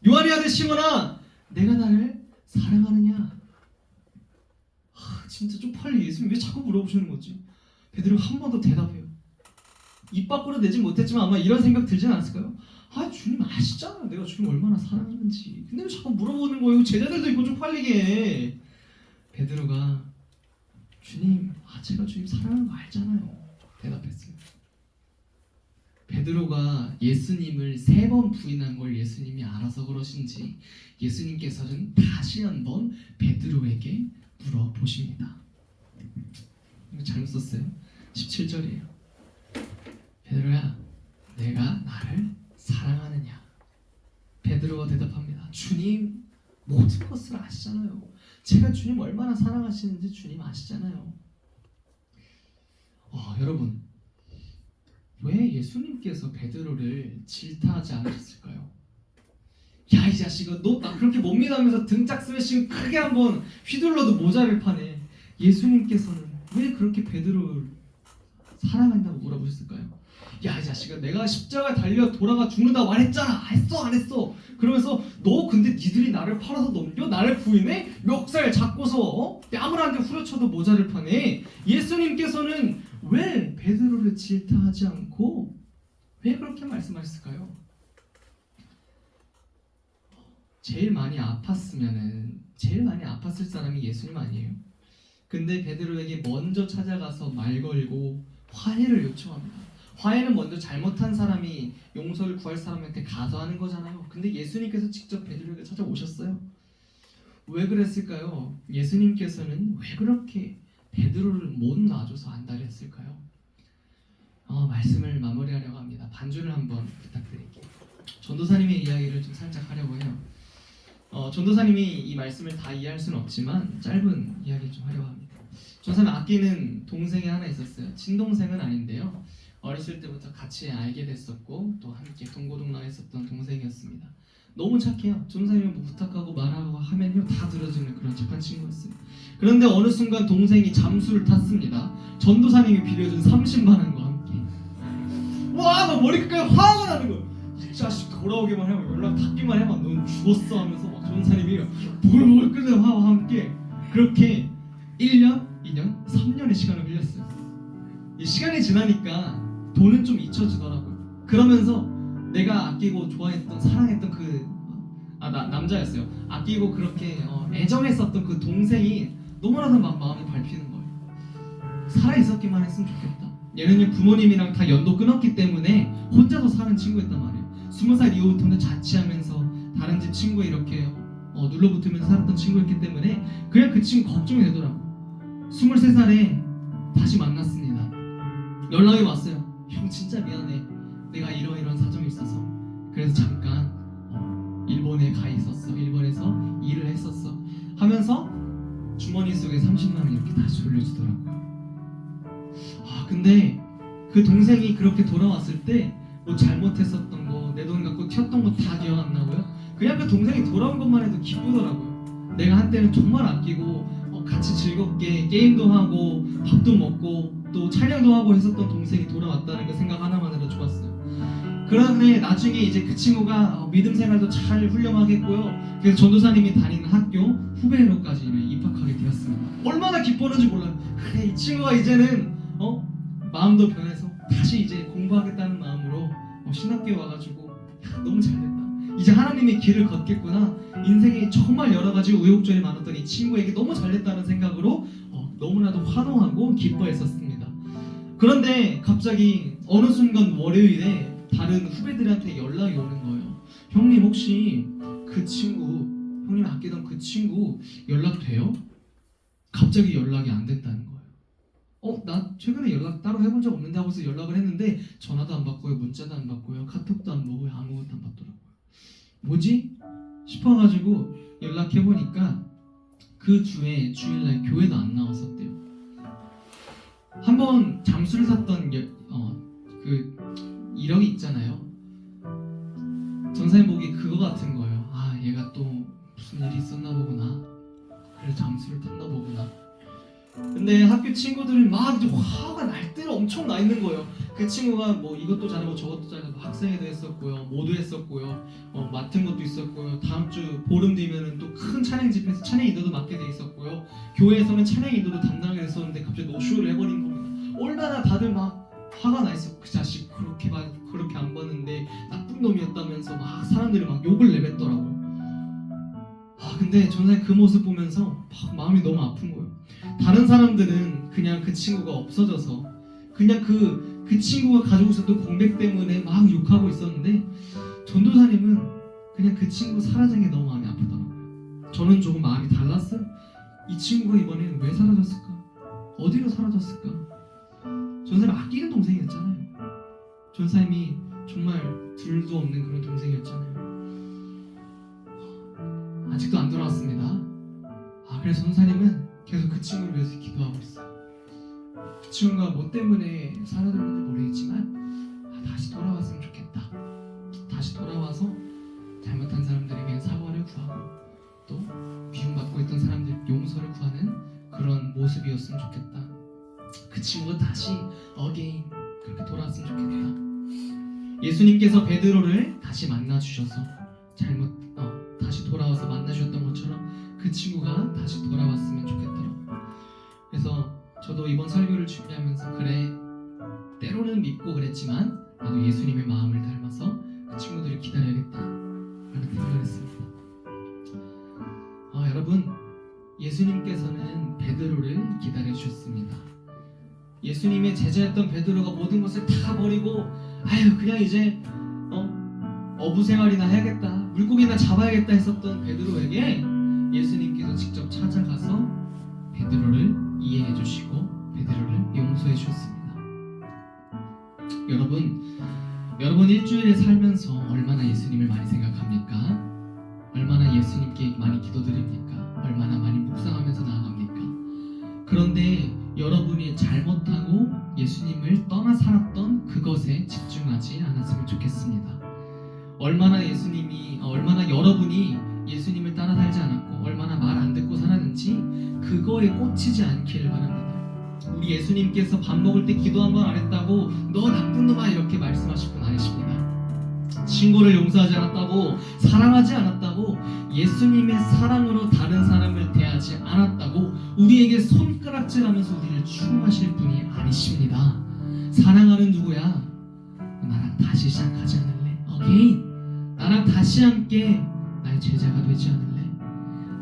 Speaker 3: 요한의 아들 시몬아, 내가 나를 사랑하느냐? 진짜 쪽팔리 예수님 왜 자꾸 물어보시는 거지? 베드로가 한 번 더 대답해요. 입 밖으로 내진 못했지만 아마 이런 생각 들지 않았을까요? 주님 아시잖아요. 내가 주님 얼마나 사랑하는지. 근데 왜 자꾸 물어보는 거예요? 제자들도 이거 좀 팔리게 해. 베드로가 주님, 제가 주님 사랑하는 거 알잖아요. 대답했어요. 베드로가 예수님을 3번 부인한 걸 예수님이 알아서 그러신지 예수님께서는 다시 한번 베드로에게 물어보십니다. 이거 잘못 썼어요. 17절이에요. 베드로야, 내가 나를 사랑하느냐? 베드로가 대답합니다. 주님, 모든 것을 아시잖아요. 제가 주님 얼마나 사랑하시는지 주님 아시잖아요. 여러분, 왜 예수님께서 베드로를 질타하지 않으셨을까요? 야, 이 자식아, 너 나 그렇게 못 믿으면서 등짝 스매싱 크게 한번 휘둘러도 모자를 파네. 예수님께서는 왜 그렇게 베드로를 사랑한다고 물어보셨을까요? 야, 이 자식아, 내가 십자가에 달려 돌아가 죽는다고 말했잖아. 했어 안 했어? 그러면서 너 근데 니들이 나를 팔아서 넘겨? 나를 부인해? 멱살 잡고서 뺨을 한 대 후려쳐도 모자를 파네. 예수님께서는 왜 베드로를 질타하지 않고 왜 그렇게 말씀하셨을까요? 제일 많이 아팠을 사람이 예수님 아니에요? 근데 베드로에게 먼저 찾아가서 말 걸고 화해를 요청합니다. 화해는 먼저 잘못한 사람이 용서를 구할 사람한테 가서 하는 거잖아요. 근데 예수님께서 직접 베드로에게 찾아오셨어요. 왜 그랬을까요? 예수님께서는 왜 그렇게 베드로를 못 놔줘서 안달을 했을까요? 말씀을 마무리하려고 합니다. 반주를 한번 부탁드릴게요. 전도사님의 이야기를 좀 살짝 하려고 해요. 전도사님이 이 말씀을 다 이해할 수는 없지만 짧은 이야기 좀 하려고 합니다. 전도사님 아끼는 동생이 하나 있었어요. 친동생은 아닌데요. 어렸을 때부터 같이 알게 됐었고 또 함께 동고동락했었던 동생이었습니다. 너무 착해요. 전도사님이 뭐 부탁하고 말하고 하면요 다 들어주는 그런 착한 친구였어요. 그런데 어느 순간 동생이 잠수를 탔습니다. 전도사님이 빌려준 30만 원과 함께. 와, 막 머리끝까지 화가 나는 거예요. 이 자식 돌아오기만 해봐, 연락 닿기만 해봐, 넌 죽었어 하면서 막 전도사님이 보글보글 끓는 화와 함께 그렇게 1년, 2년, 3년의 시간을 흘렸어요. 이 시간이 지나니까 돈은 좀 잊혀지더라고요. 그러면서 내가 아끼고 좋아했던, 사랑했던 남자였어요. 아끼고 그렇게 애정했었던 그 동생이 너무나도 마음이 밟히는 거예요. 살아있었기만 했으면 좋겠다. 얘는 부모님이랑 다 연도 끊었기 때문에 혼자서 사는 친구였단 말이에요. 20살 이후부터는 자취하면서 다른 집 친구에 이렇게 눌러붙으면서 살았던 친구였기 때문에 그냥 그 친구 걱정이 되더라고요. 23살에 다시 만났습니다. 연락이 왔어요. 형 진짜 미안해. 내가 이런 사정이 있어서 그래서 잠깐 일본에 가 있었어. 일본에서 일을 했었어. 하면서 주머니 속에 30만 원 이렇게 다시 돌려주더라고요. 근데 그 동생이 그렇게 돌아왔을 때 뭐 잘못했었던 거, 내 돈 갖고 튀었던 거 다 기억 안 나고요. 그냥 그 동생이 돌아온 것만 해도 기쁘더라고요. 내가 한때는 정말 아끼고 같이 즐겁게 게임도 하고 밥도 먹고 또 촬영도 하고 했었던 동생이 돌아왔다는 그 생각 하나만으로 좋았어요. 그런데 나중에 이제 그 친구가 믿음 생활도 잘 훌륭하게 했고요. 그래서 전도사님이 다니는 학교 후배로까지 입학하게 되었습니다. 얼마나 기뻤는지 몰라요. 그래, 이 친구가 이제는 마음도 변해서 다시 이제 공부하겠다는 마음으로 신학교에 와가지고 너무 잘됐다. 이제 하나님의 길을 걷겠구나. 인생에 정말 여러 가지 우여곡절이 많았던 이 친구에게 너무 잘됐다는 생각으로 너무나도 환호하고 기뻐했었습니다. 그런데 갑자기 어느 순간 월요일에 다른 후배들한테 연락이 오는 거예요. 형님 혹시 그 친구, 형님 아끼던 그 친구 연락돼요? 갑자기 연락이 안 된다는 거예요. 나 최근에 연락 따로 해본 적 없는데 하고서 연락을 했는데 전화도 안 받고요, 문자도 안 받고요, 카톡도 안 보고요, 아무것도 안 받더라고요. 뭐지? 싶어가지고 연락해보니까 그 주에 주일날 교회도 안 나왔었대요. 한번 잠수를 탔던 그 이력이 있잖아요. 전사님 보기 그거 같은 거예요. 얘가 또 무슨 일이 있었나 보구나. 그래서 잠수를 탔나 보구나. 근데 학교 친구들은 막 이제 화가 날 대로 엄청 나 있는 거예요. 그 친구가 뭐 이것도 잘하고 저것도 잘하고 학생회도 했었고요, 모두 했었고요, 맡은 것도 있었고요. 다음 주 보름 뒤면은 또 큰 찬양 집회에서 찬양 인도도 맡게 돼 있었고요. 교회에서는 찬양 인도도 담당하게 됐었는데 갑자기 노쇼를 해버린 겁니다. 얼마나 다들 막 화가 나 있어. 그 자식 그렇게 안 봤는데 나쁜 놈이었다면서 막 사람들이 막 욕을 내뱉더라고요. 근데 저는 그 모습 보면서 막 마음이 너무 아픈 거예요. 다른 사람들은 그냥 그 친구가 없어져서 그냥 그 친구가 가지고 있었던 공백 때문에 막 욕하고 있었는데 전도사님은 그냥 그 친구 사라진 게 너무 마음이 아프더라고요. 저는 조금 마음이 달랐어요. 이 친구가 이번에 왜 사라졌을까? 어디로 사라졌을까? 전사님 아끼는 동생이었잖아요. 전사님이 정말 둘도 없는 그런 동생이었잖아요. 아직도 안 돌아왔습니다. 그래서 전사님은 계속 그 친구를 위해서 기도하고 있어요. 그 친구가 뭐 때문에 사라졌는지 모르겠지만 다시 돌아왔으면 좋겠다. 다시 돌아와서 잘못한 사람들에게 사과를 구하고 또 미움받고 있던 사람들 용서를 구하는 그런 모습이었으면 좋겠다. 그 친구가 다시 어게인 그렇게 돌아왔으면 좋겠다. 예수님께서 베드로를 다시 만나주셔서 다시 돌아와서 만나주셨던 것처럼 그 친구가 다시 돌아왔으면 좋겠더라고요. 그래서 저도 이번 설교를 준비하면서 그래, 때로는 밉고 그랬지만 나도 예수님의 마음을 닮아서 그 친구들을 기다려야겠다 라는 생각을 했습니다. 여러분, 예수님께서는 베드로를 기다려주셨습니다. 예수님의 제자였던 베드로가 모든 것을 다 버리고 그냥 이제 어부 생활이나 해야겠다, 물고기나 잡아야겠다 했었던 베드로에게 예수님께서 직접 찾아가서 베드로를 이해해 주시고 베드로를 용서해 주셨습니다. 여러분 일주일에 살면서 얼마나 예수님을 많이 생각합니까? 얼마나 예수님께 많이 기도드립니까? 얼마나 많이 묵상하면서 나아갑니까? 그런데 여러분이 잘못하고 예수님을 떠나 살았던 그것에 집중하지 않았으면 좋겠습니다. 얼마나 여러분이 예수님을 따라 살지 않았고 얼마나 말 안 듣고 살았는지 그거에 꽂히지 않기를 바랍니다. 우리 예수님께서 밥 먹을 때 기도 한 번 안 했다고 너 나쁜 놈아 이렇게 말씀하실 분 아니십니다. 친구를 용서하지 않았다고, 사랑하지 않았다고, 예수님의 사랑으로 다른 사람을 대하지 않았다고 우리에게 손가락질하면서 우리를 추모하실 분이 아니십니다. 사랑하는 누구야? 나랑 다시 시작하지 않을래? 오케이? 나랑 다시 함께 나의 제자가 되지 않을래?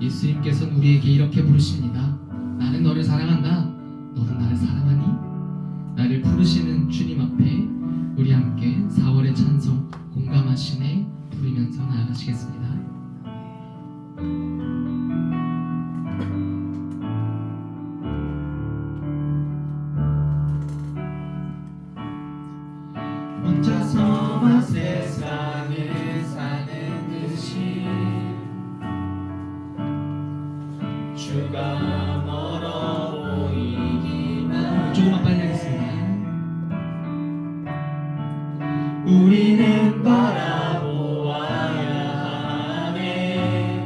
Speaker 3: 예수님께서는 우리에게 이렇게 부르십니다. 나는 너를 사랑한다. 너는 나를 사랑하니? 나를 부르시는 주님 앞에 우리 함께 4월의 찬송 공감하시네 부르면서 나아가시겠습니다.
Speaker 1: 혼자서만 세상을 사는 듯이 주가 멀어 보이기만
Speaker 3: 조금만 빨리 하겠습니다.
Speaker 1: 우리는 바라보아야 하네.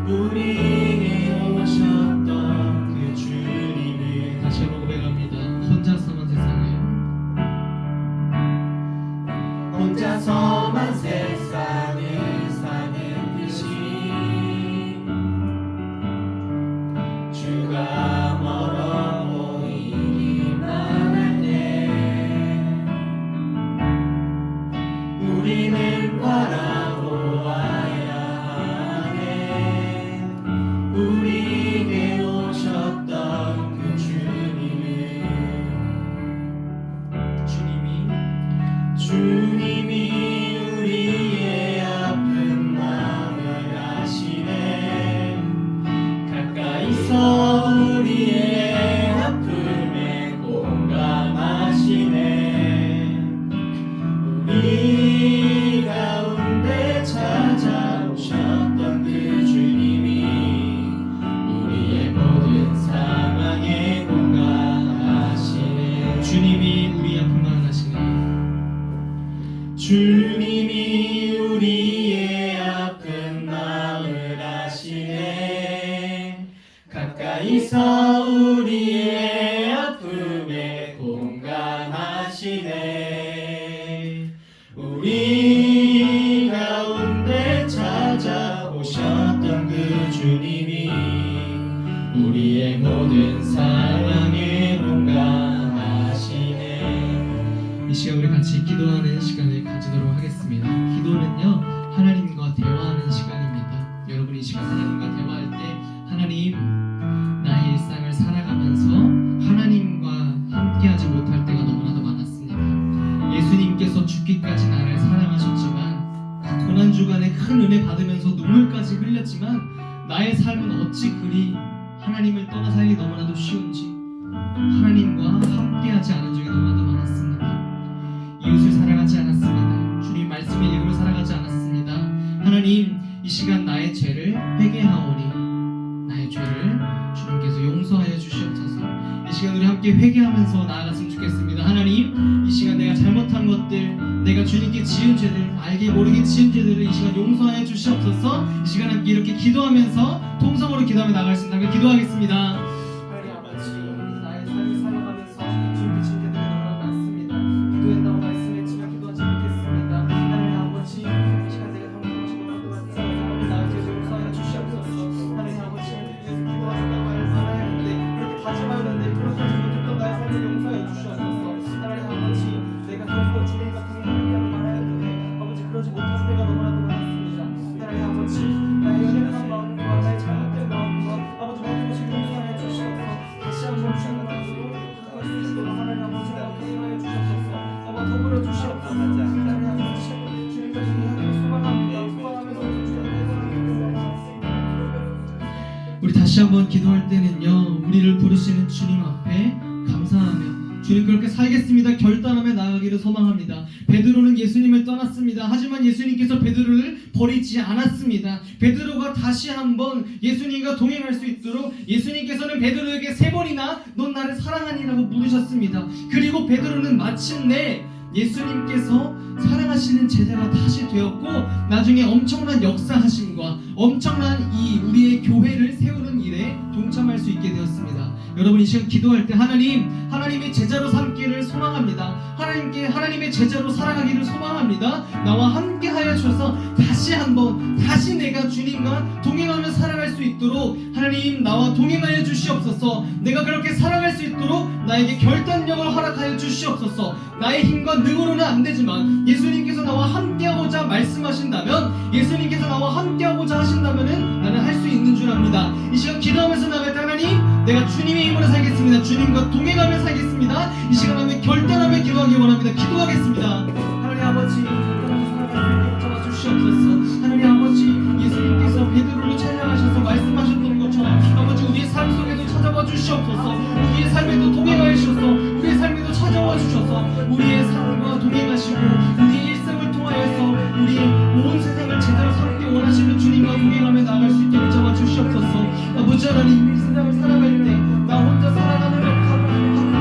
Speaker 1: 우리에게 오셨던 그 주님을
Speaker 3: 다시 한번 고백합니다. 혼자서만 세상을
Speaker 1: 혼자서만 세상을 사는 듯이 주가 멀어 보이기만 할 때 우리는 바라보아야 하네. 우리에게 오셨던 그 주님이 우리의 아픈 마음을 아시네. 가까이서 우리의 아픔에 공감하시네. 우리 가운데 찾아오셨던 그 주님이 우리의 모든 상황에 공감하시네.
Speaker 3: 주님이 우리 아픔만 하시네.
Speaker 1: 주님이 우리의 아픈 마음을 아시네. 가까이서 우리의 아픔에 공감하시네. 우리 가운데 찾아오셨던 그 주님이 우리의 모든 상황에 공감하시네.
Speaker 3: 이 시간 우리 같이 기도하는 시간을 가지도록 하겠습니다. 기도는요 하나님과 대화하는 시간입니다. 여러분이 이 시간 하나님과 대화할 때 하나님 나의 일상을 살아가면서 하나님과 함께하지 못할 때가 너무나도 많았습니다. 예수님께서 죽기까지 나를 사랑하셨지만 그 고난 주간에 큰 은혜 받으면서 눈물까지 흘렸지만 나의 삶은 어찌 그리 하나님을 떠나 살기 너무나도 쉬운지 하나님과 함께하지 않은 적이 너무나도 많았습니다. 이웃을 사랑하지 않았습니다. 주님 말씀을 읽으며 살아가지 않았습니다. 하나님 이 시간 나의 죄를 회개하오니 나의 죄를 주님께서 용서하여 주시옵소서. 이 시간 우리 함께 회개하면서 나아갔으면 좋겠습니다. 하나님 이 시간 내가 잘못한 것들 내가 주님께 지은 죄들 알게 모르게 지은 죄들을 이 시간 용서하여 주시옵소서. 이 시간 함께 이렇게 기도하면서 통성으로 기도하며 나가겠습니다. 함께 기도하겠습니다. 하나님 아버지 나의 삶을 살아가면서 주님께 지은 죄들이 너무나 많습니다. 기도한다고 말씀했지만 기도하지 못했습니다. 하나님 아버지 이 시간 내가 잘못한 것이 너무나도 많습니다. 나의 죄를 용서하여 주시옵소서. 하나님 아버지 위해서 기도하셨다고 말해야 하는데 그렇게 다짐하였는데 그렇게하지 못했던 나의 삶을 용서하여 주시옵소서. 하나님 아버지 내가 결코 주님과 동행하려고 말하였는데 아버지 그러지 못한 때가 너무나도 많았습니다. 하나님 아버지 나의 연약한 마음과 나의 잘못된 마음과 아버지 모든 것을 용서하여 주시옵소서. 다시 한번 주님 앞으로 그것을 쓰시도록 하나님 아버지가 인도하여 주시옵소서. 아마 더불어 주시옵소서. 하나님 아버지 주님과 동행하기를 소망합니다. 소망하면서 주님의 다시 한번 기도할 때는요, 우리를 부르시는 주님 앞에 감사하며 주님 그렇게 살겠습니다 결단하며 나아가기를 소망합니다. 베드로는 예수님을 떠났습니다. 하지만 예수님께서 베드로를 버리지 않았습니다. 베드로가 다시 한번 예수님과 동행할 수 있도록 예수님께서는 베드로에게 3번이나 넌 나를 사랑하니라고 물으셨습니다. 그리고 베드로는 마침내 예수님께서 사랑하시는 제자가 다시 되었고, 나중에 엄청난 역사하심과 엄청난 이 우리의 교회를 세우는 일에 동참할 수 있게 되었습니다. 여러분, 이 시간 기도할 때 하나님의 제자로 삼기를 소망합니다. 하나님의 제자로 살아가기를 소망합니다. 나와 함께 하여 주셔서 다시 내가 주님과 동행하며 살아갈 수 있도록 하나님 나와 동행하여 주시옵소서. 내가 그렇게 살아갈 수 있도록 나에게 결단력을 허락하여 주시옵소서. 나의 힘과 능으로는 안 되지만 예수님께서 나와 함께하고자 말씀하신다면, 예수님께서 나와 함께하고자 하신다면 나는 할 수 있는 줄 압니다. 이 시간 기도하면서 나갈 때 하나님, 내가 주님의 힘으로 살겠습니다. 주님과 동행하며 살겠습니다. 이 시간 하면 결단하며 기도하기 원합니다. 기도하겠습니다. 하나님 아버지, 결단하며 살아갈 수 있도록 주시옵소서. 하나님 아버지, 예수님께서 베드로를 찬양하셔서 말씀하셨던 것처럼 아버지 우리의 삶 속에도 찾아와 주시옵소서. 우리의 삶에도 동행하여 주셔서 우리의 삶에도 찾아와 주셔서 우리의 삶과 동행하시고 우리의 일생을 통하여서 우리의 온 세상을 제대로 삼기 원하시는 주님과 동행하며 나아갈 수 있도록 잡아 주시옵소서. 아버지 하나님, 이 세상을 살아갈 때 나 혼자 살아가는 것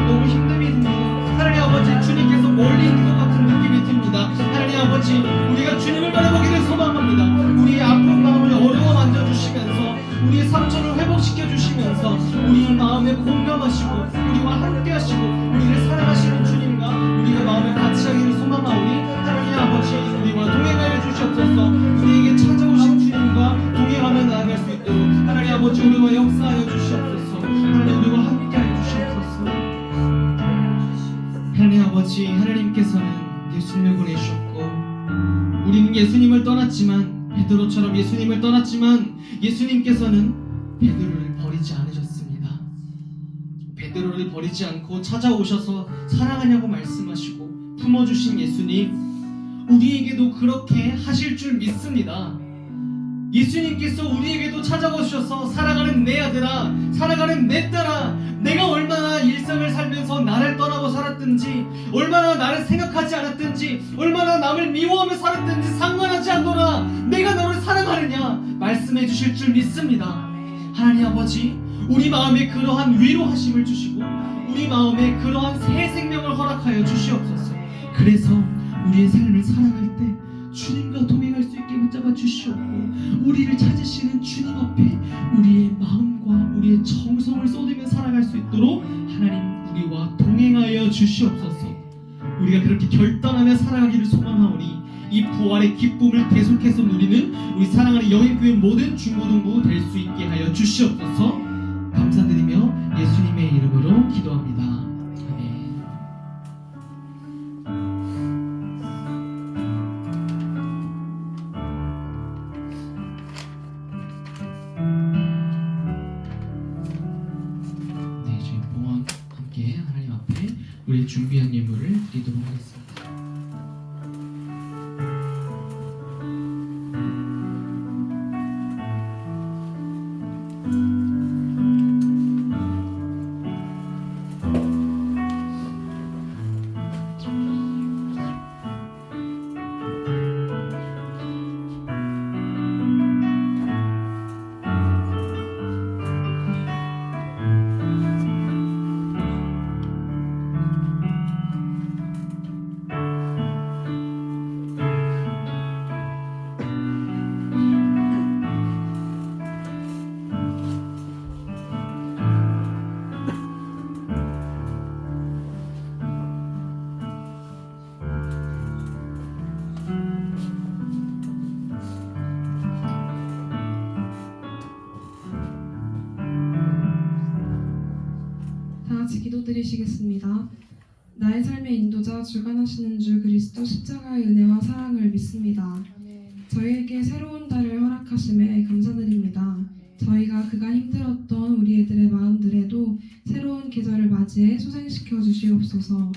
Speaker 3: 너무 힘듦이 듭니다. 하나님 아버지, 주님께서 멀리 있는 것 같은 느낌이 듭니다. 하나님 아버지, 우리가 주님을 바라보기를 소망합니다. 우리의 아픈 마음을 어루어 만져주시면서 우리의 상처를 회복시켜 주시면서 우리 마음에 공감하시고 우리와 함께 하시고 우리를 사랑하시는 주님과 우리가 마음을 같이 하기를 소망하오니 하나님 아버지, 우리와 동행하여 주시옵소서. 우리에게 찾아오신 주님과 동행하며 나아갈 수 있도록 하나님 아버지 우리와 역사하여 주시옵소서. 하나님 우리와 함께 하여 주시옵소서. 하나님 아버지, 하나님께서는 예수님을 보내주셨고 우리는 예수님을 떠났지만, 베드로처럼 예수님을 떠났지만 예수님께서는 베드로를 버리지 않으셨습니다. 베드로를 버리지 않고 찾아오셔서 사랑하냐고 말씀하시고 품어주신 예수님, 우리에게도 그렇게 하실 줄 믿습니다. 예수님께서 우리에게도 찾아오셔서 사랑하는 내 아들아, 사랑하는 내 딸아, 내가 얼마나 일상을 살면서 나를 떠나고 살았든지, 얼마나 나를 생각하지 않았든지, 얼마나 남을 미워하며 살았든지 상관하지 않노라, 내가 너를 사랑하느냐 말씀해 주실 줄 믿습니다. 하나님 아버지, 우리 마음에 그러한 위로하심을 주시고 우리 마음에 그러한 새 생명을 허락하여 주시옵소서. 그래서 우리의 삶을 살아갈 때 주님과 동행할 수 있게 붙잡아 주시옵고 우리를 찾으시는 주님 앞에 우리의 마음과 우리의 정성을 쏟으며 살아갈 수 있도록 하나님 우리와 동행하여 주시옵소서. 우리가 그렇게 결단하며 살아가기를 소망하오니 이 부활의 기쁨을 계속해서 누리는 우리 사랑하는 영인교회 모든 중고등부 될 수 있게 하여 주시옵소서. 감사드리며 예수님의 이름으로 기도합니다. 아멘. 네, 저희 봉헌 함께 하나님 앞에 우리 준비한 예물을 드리도록 하겠습니다.
Speaker 2: 다 같이 기도드리시겠습니다. 나의 삶의 인도자 주관하시는 주 그리스도 십자가의 은혜와 사랑을 믿습니다. 저희에게 새로운 달을 허락하심에 감사드립니다. 저희가 그간 힘들었던 우리 애들의 마음들에도 새로운 계절을 맞이해 소생시켜 주시옵소서.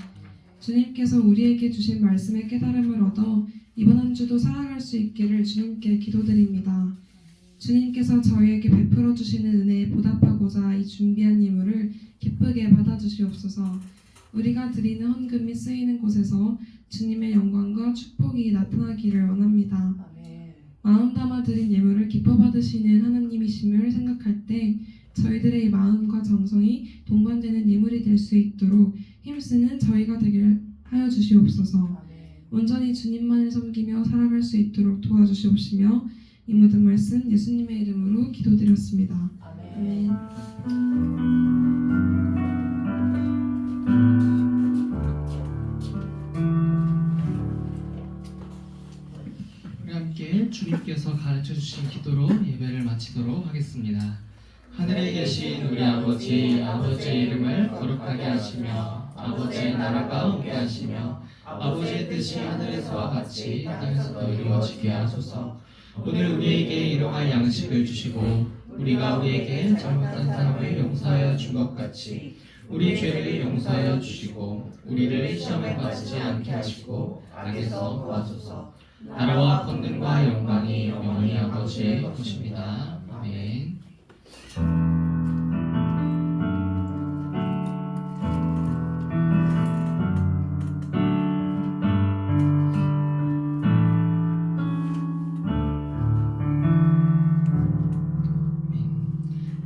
Speaker 2: 주님께서 우리에게 주신 말씀의 깨달음을 얻어 이번 한 주도 살아갈 수 있기를 주님께 기도드립니다. 주님께서 저희에게 베풀어 주시는 은혜에 보답하고자 이 준비한 예물을 기쁘게 받아주시옵소서. 우리가 드리는 헌금이 쓰이는 곳에서 주님의 영광과 축복이 나타나기를 원합니다. 마음 담아 드린 예물을 기뻐 받으시는 하나님이심을 생각할 때 저희들의 이 마음과 정성이 동반되는 예물이 될 수 있도록 힘쓰는 저희가 되게 하여 주시옵소서. 온전히 주님만을 섬기며 살아갈 수 있도록 도와주시옵시며 이 모든 말씀 예수님의 이름으로 기도드렸습니다. 아멘.
Speaker 3: 우리 함께 주님께서 가르쳐 주신 기도로 예배를 마치도록 하겠습니다.
Speaker 1: 하늘에 계신 우리 아버지, 아버지의 이름을 거룩하게 하시며 아버지의 나라가 오게 하시며 아버지의 뜻이 하늘에서와 같이 땅에서도 이루어지게 하소서. 오늘 우리에게 일용할 양식을 주시고 우리가 우리에게 잘못한 사람을 용서하여 준 것 같이 우리 죄를 용서하여 주시고 우리를 시험에 빠지지 않게 하시고 악에서 구하소서. 나라와 권능과 영광이 영원히 아버지의 것입니다. 아멘.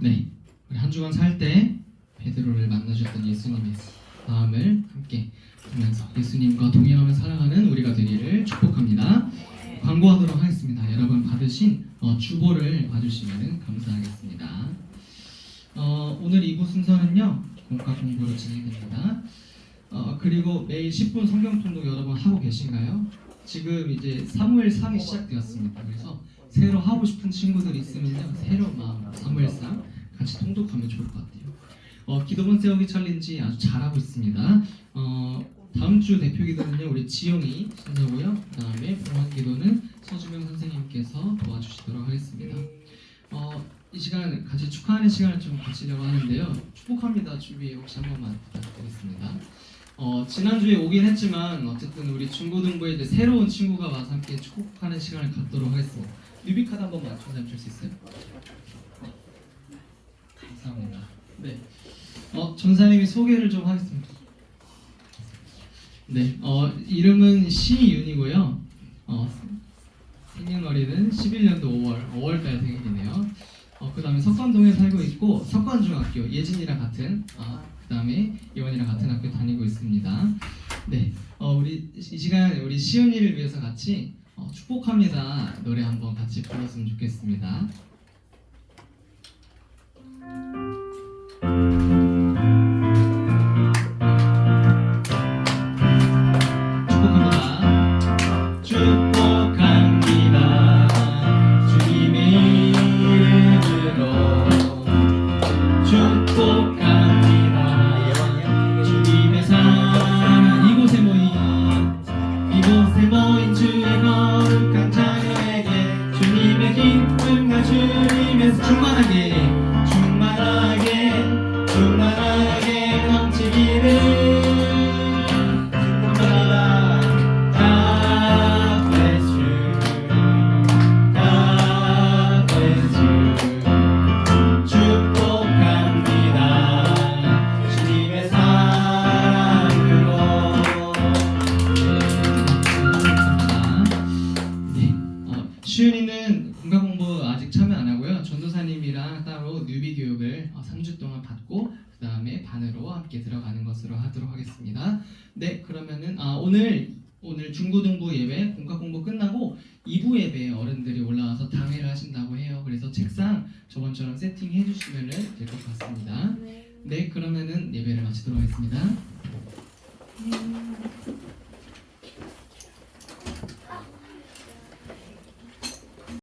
Speaker 3: 네, 우리 한 주간 살 때 베드로를 만나주셨던 예수님의 마음을 함께 보면서 예수님과 동행하며 살아가는 우리가 되기를 축복합니다. 광고하도록 하겠습니다. 여러분 받으신 주보를 봐주시면 감사하겠습니다. 오늘 2부 순서는요 공과 공부로 진행됩니다. 그리고 매일 10분 성경 통독 여러분 하고 계신가요? 지금 이제 사무엘상이 시작되었습니다. 그래서 새로 하고 싶은 친구들이 있으면요 새로운 마음 사무엘상 같이 통독하면 좋을 것 같아요. 기도문 세우기 챌린지 아주 잘하고 있습니다. 다음 주 대표 기도는요 우리 지영이 선사고요. 그 다음에 봉헌 기도는 서주명 선생님께서 도와주시도록 하겠습니다. 이 시간 같이 축하하는 시간을 좀 가지려고 하는데요. 축복합니다 준비 혹시 한 번만 부탁드리겠습니다. 지난주에 오긴 했지만 어쨌든 우리 중고등부에 이제 새로운 친구가 와서 함께 축복하는 시간을 갖도록 하겠습니다. 뉴비카드 한 번만 전달해 줄 수 있어요? 감사합니다. 네, 전사님이 소개를 좀 하겠습니다. 네, 이름은 시윤이고요. 생년월일은 11년도 5월달 생일이네요. 그 다음에 석관동에 살고 있고 석관중학교 예진이랑 같은 그 다음에 예원이랑 같은 학교 다니고 있습니다. 네, 우리 이 시간 우리 시윤이를 위해서 같이 축복합니다 노래 한번 같이 불렀으면 좋겠습니다. 축복합니다. 축복합니다. 주님의 이름으로 축복합니다. 주님의 사랑 이곳에 모인 주의 거룩한 자녀에게 주님의 기쁨과 주님의 충만하게 넘치기를 축복합니다. God bless you. God bless you. 축복합니다. 주님의 사랑으로. 네, 시윤이는 공과 공부 아직 참여 안 하고요. 전도사님이랑 따로 뉴비 교육을 3주 동안 받고 그 다음에 반으로 함께 들어가는 것으로 하도록 하겠습니다. 네, 그러면은 오늘 중고등부 예배 공과 공부 끝나고 2부 예배에 어른들이 올라와서 당회를 하신다고 해요. 그래서 책상 저번처럼 세팅해 주시면 될 것 같습니다. 네, 그러면은 예배를 마치도록 하겠습니다.